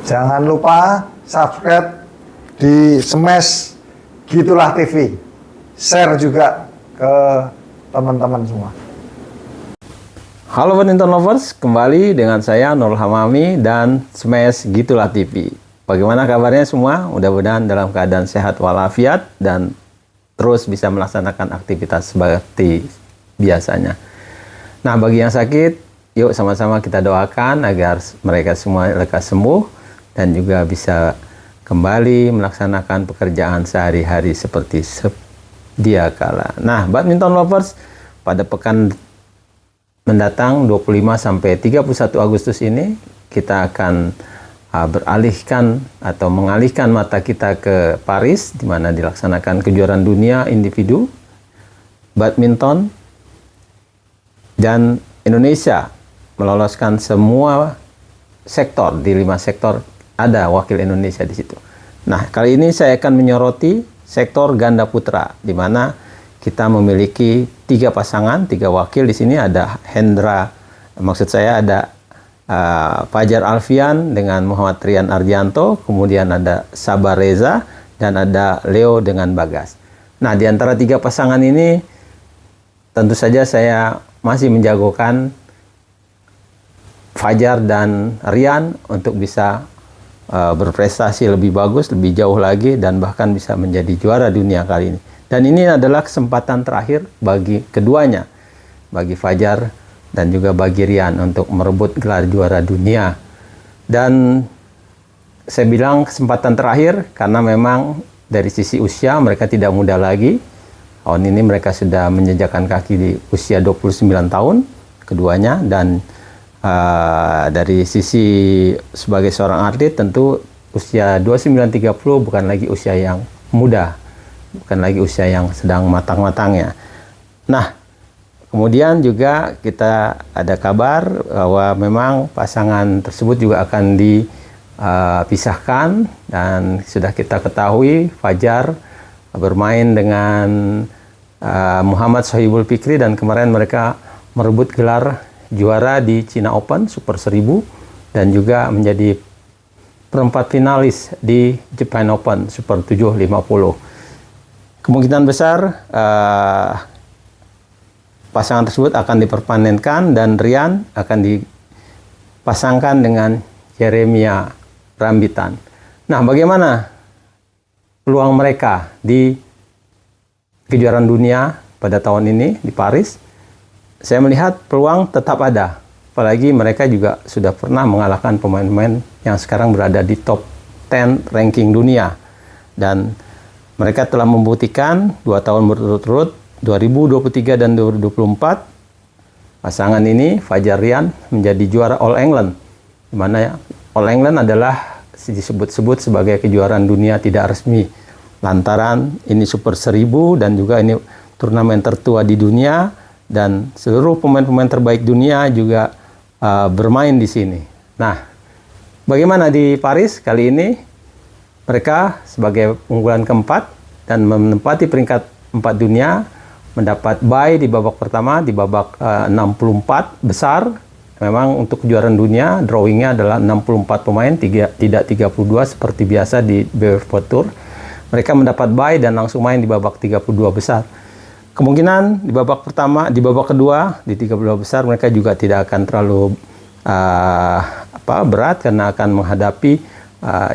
Jangan lupa subscribe di Smash Gitulah TV. Share juga ke teman-teman semua. Halo badminton lovers, kembali dengan saya Nurul Hamami dan Smash Gitulah TV. Bagaimana kabarnya semua? Mudah-mudahan dalam keadaan sehat walafiat dan terus bisa melaksanakan aktivitas seperti biasanya. Nah, bagi yang sakit, yuk sama-sama kita doakan agar mereka semua lekas sembuh dan juga bisa kembali melaksanakan pekerjaan sehari-hari seperti sedia kala. Nah, badminton lovers, pada pekan mendatang 25 sampai 31 Agustus ini kita akan beralihkan atau mengalihkan mata kita ke Paris, di mana dilaksanakan kejuaraan dunia individu badminton, dan Indonesia meloloskan semua sektor. Di 5 sektor ada wakil Indonesia di situ. Nah, kali ini saya akan menyoroti sektor ganda putra, di mana kita memiliki 3 pasangan, 3 wakil. Di sini ada Hendra, maksud saya ada Fajar Alfian dengan Muhammad Rian Ardianto, kemudian ada Sabar Reza, dan ada Leo dengan Bagas. Nah, di antara 3 pasangan ini, tentu saja saya masih menjagokan Fajar dan Rian untuk bisa berprestasi lebih bagus, lebih jauh lagi, dan bahkan bisa menjadi juara dunia kali ini. Dan ini adalah kesempatan terakhir bagi keduanya, bagi Fajar dan juga bagi Rian untuk merebut gelar juara dunia. Dan saya bilang kesempatan terakhir karena memang dari sisi usia mereka tidak muda lagi. Tahun ini mereka sudah menjejakkan kaki di usia 29 tahun keduanya, dan dari sisi sebagai seorang atlet tentu usia 29-30 bukan lagi usia yang muda, bukan lagi usia yang sedang matang-matangnya. Nah, kemudian juga kita ada kabar bahwa memang pasangan tersebut juga akan dipisahkan, dan sudah kita ketahui Fajar bermain dengan Muhammad Sohibul Fikri, dan kemarin mereka merebut gelar juara di China Open Super 1000 dan juga menjadi perempat finalis di Japan Open Super 750. Kemungkinan besar pasangan tersebut akan diperpanenkan dan Rian akan dipasangkan dengan Jeremia Rambitan. Nah, bagaimana peluang mereka di kejuaraan dunia pada tahun ini di Paris? Saya melihat peluang tetap ada, apalagi mereka juga sudah pernah mengalahkan pemain-pemain yang sekarang berada di top 10 ranking dunia, dan mereka telah membuktikan 2 tahun berturut-turut, 2023 dan 2024, pasangan ini Fajar Rian menjadi juara All England, di mana All England adalah disebut-sebut sebagai kejuaraan dunia tidak resmi, lantaran ini Super 1000 dan juga ini turnamen tertua di dunia, dan seluruh pemain-pemain terbaik dunia juga bermain di sini. Nah, bagaimana di Paris kali ini? Mereka sebagai unggulan keempat dan menempati peringkat 4 dunia, mendapat bye di babak pertama, di babak 64 besar. Memang untuk kejuaraan dunia, drawingnya adalah 64 pemain, tidak 32 seperti biasa di BWF Pro Tour. Mereka mendapat bye dan langsung main di babak 32 besar. Kemungkinan di babak pertama, di babak kedua, di 32 besar mereka juga tidak akan terlalu berat, karena akan menghadapi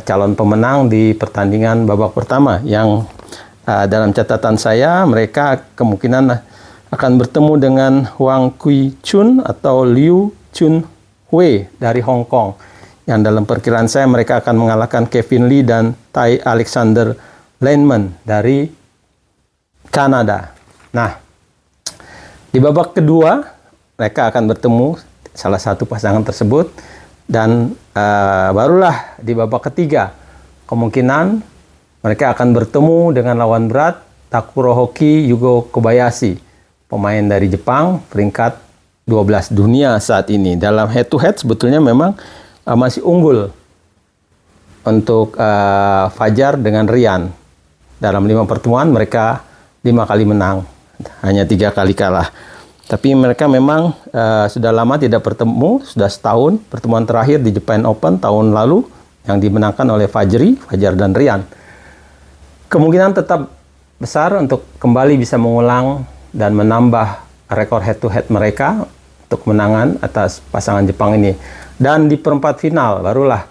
calon pemenang di pertandingan babak pertama yang dalam catatan saya mereka kemungkinan akan bertemu dengan Huang Kui Chun atau Liu Chun Hui dari Hong Kong, yang dalam perkiraan saya mereka akan mengalahkan Kevin Lee dan Tai Alexander Lehman dari Kanada. Nah, di babak kedua mereka akan bertemu salah satu pasangan tersebut, dan barulah di babak ketiga kemungkinan mereka akan bertemu dengan lawan berat Takuro Hoki Yugo Kobayashi, pemain dari Jepang, peringkat 12 dunia saat ini. Dalam head to head sebetulnya memang masih unggul untuk Fajar dengan Rian. Dalam 5 pertemuan mereka 5 kali menang, hanya 3 kali kalah. Tapi mereka memang sudah lama tidak bertemu, sudah setahun. Pertemuan terakhir di Japan Open tahun lalu yang dimenangkan oleh Fajar dan Rian. Kemungkinan tetap besar untuk kembali bisa mengulang dan menambah rekor head-to-head mereka untuk kemenangan atas pasangan Jepang ini. Dan di perempat final barulah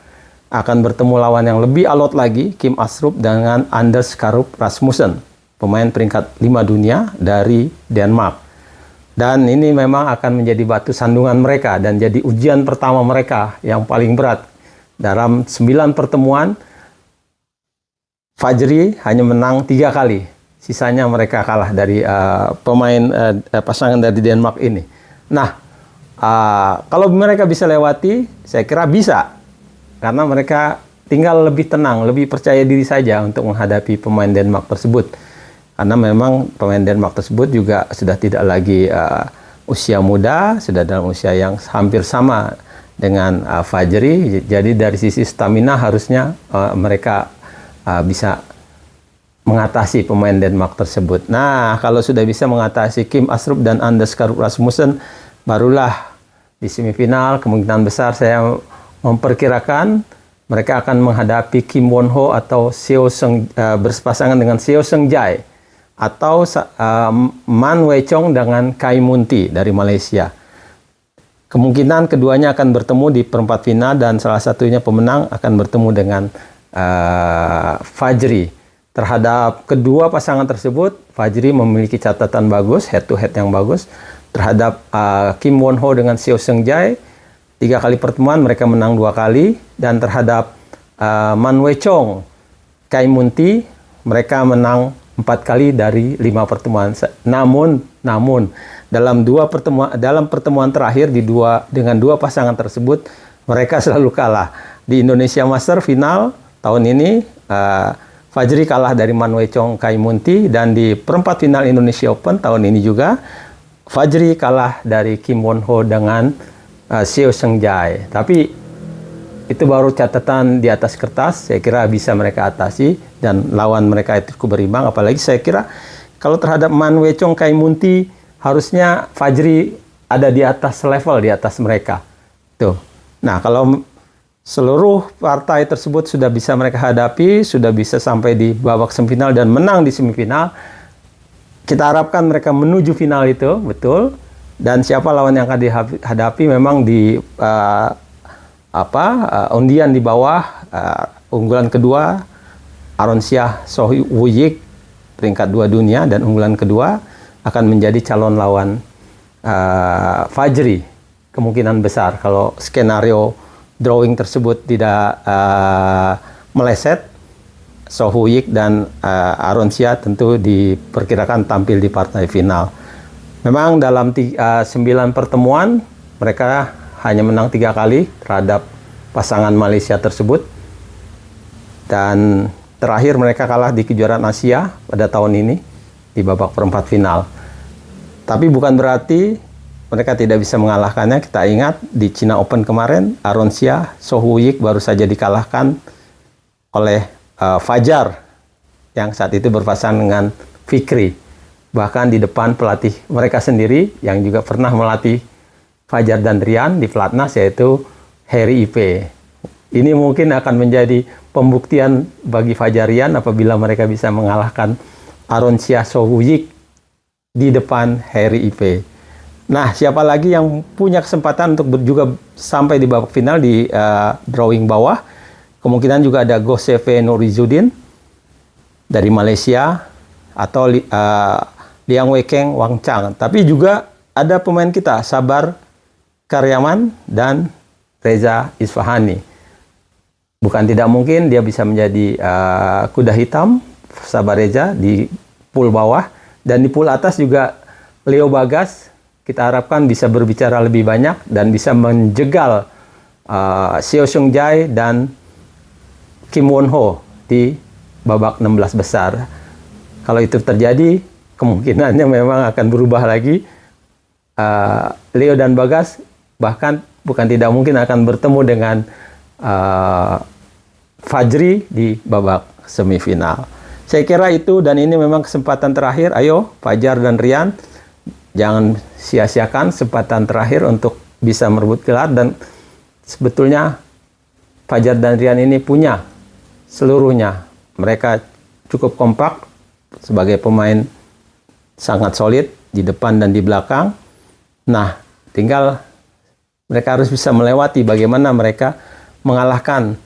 akan bertemu lawan yang lebih alot lagi, Kim Astrup dengan Anders Karup Rasmussen, pemain peringkat 5 dunia dari Denmark. Dan ini memang akan menjadi batu sandungan mereka dan jadi ujian pertama mereka yang paling berat. Dalam 9 pertemuan, Fajri hanya menang 3 kali. Sisanya mereka kalah dari pasangan dari Denmark ini. Nah, kalau mereka bisa lewati, saya kira bisa. Karena mereka tinggal lebih tenang, lebih percaya diri saja untuk menghadapi pemain Denmark tersebut. Karena memang pemain Denmark tersebut juga sudah tidak lagi usia muda, sudah dalam usia yang hampir sama dengan Fajri. Jadi dari sisi stamina harusnya mereka bisa mengatasi pemain Denmark tersebut. Nah, kalau sudah bisa mengatasi Kim Astrup dan Anders Karup Rasmussen, barulah di semifinal kemungkinan besar saya memperkirakan mereka akan menghadapi Kim Won Ho atau berpasangan dengan Seo Seung Jae atau Man Wei Chong dengan Kai Mun Tee dari Malaysia. Kemungkinan keduanya akan bertemu di perempat final dan salah satunya pemenang akan bertemu dengan Fajri. Terhadap kedua pasangan tersebut, Fajri memiliki catatan bagus, head-to-head yang bagus. Terhadap Kim Won Ho dengan Seo Seung Jae, 3 kali pertemuan mereka menang 2 kali. Dan terhadap Man Wei Chong, Kai Mun Tee, mereka menang 4 kali dari 5 pertemuan. Namun dalam pertemuan terakhir dengan dua pasangan tersebut, mereka selalu kalah. Di Indonesia Master final tahun ini, Fajri kalah dari Man Wei Chong, Kai Mun Tee, dan di perempat final Indonesia Open tahun ini juga Fajri kalah dari Kim Won Ho dengan Seo Seung Jae. Tapi itu baru catatan di atas kertas, saya kira bisa mereka atasi dan lawan mereka itu cukup berimbang. Apalagi saya kira kalau terhadap Man Wei Chong, Kai Mun Tee, harusnya Fajri ada di atas level, di atas mereka. Tuh. Nah, kalau seluruh partai tersebut sudah bisa mereka hadapi, sudah bisa sampai di babak semifinal dan menang di semifinal, kita harapkan mereka menuju final itu, betul. Dan siapa lawan yang akan dihadapi memang di undian di bawah, unggulan kedua Aronsia Sohwuyik peringkat 2 dunia dan unggulan kedua akan menjadi calon lawan Fajri. Kemungkinan besar kalau skenario drawing tersebut tidak meleset, Sohwuyik dan Aronsia tentu diperkirakan tampil di partai final. Memang dalam 9 pertemuan mereka hanya menang 3 kali terhadap pasangan Malaysia tersebut. Dan terakhir mereka kalah di kejuaraan Asia pada tahun ini di babak perempat final. Tapi bukan berarti mereka tidak bisa mengalahkannya. Kita ingat di China Open kemarin, Aronsia Sohwuyik baru saja dikalahkan oleh Fajar yang saat itu berpasangan dengan Fikri. Bahkan di depan pelatih mereka sendiri yang juga pernah melatih Fajar dan Rian di Pelatnas, yaitu Harry Ipe. Ini mungkin akan menjadi pembuktian bagi Fajar Rian apabila mereka bisa mengalahkan Aronsia Sohwuyik di depan Harry Ipe. Nah, siapa lagi yang punya kesempatan untuk juga sampai di babak final di drawing bawah? Kemungkinan juga ada Goseve Nurizuddin dari Malaysia atau Liang Weikeng Wang Chang. Tapi juga ada pemain kita, Sabar Karyaman dan Reza Isfahani. Bukan tidak mungkin dia bisa menjadi kuda hitam, Sabar Reza, di pool bawah. Dan di pool atas juga Leo Bagas, kita harapkan bisa berbicara lebih banyak dan bisa menjegal Seo Seung Jae dan Kim Won Ho di babak 16 besar. Kalau itu terjadi, kemungkinannya memang akan berubah lagi. Leo dan Bagas bahkan bukan tidak mungkin akan bertemu dengan Fajri di babak semifinal. Saya kira itu, dan ini memang kesempatan terakhir. Ayo Fajar dan Rian, jangan sia-siakan kesempatan terakhir untuk bisa merebut gelar. Dan sebetulnya Fajar dan Rian ini punya seluruhnya. Mereka cukup kompak sebagai pemain sangat solid di depan dan di belakang. Nah, tinggal mereka harus bisa melewati bagaimana mereka mengalahkan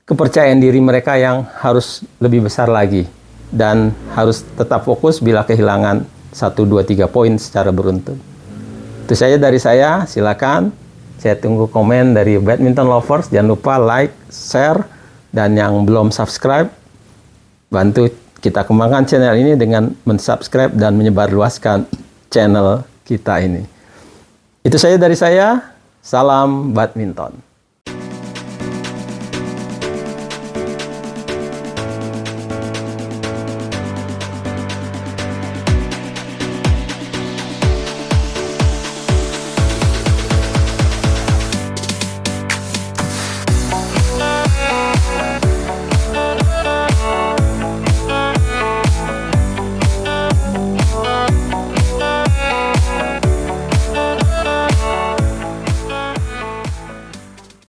kepercayaan diri mereka yang harus lebih besar lagi. Dan harus tetap fokus bila kehilangan 1, 2, 3 poin secara beruntun. Itu saja dari saya, silakan. Saya tunggu komen dari badminton lovers. Jangan lupa like, share, dan yang belum subscribe, bantu kita kembangkan channel ini dengan mensubscribe dan menyebarluaskan channel kita ini. Itu saja dari saya. Salam badminton.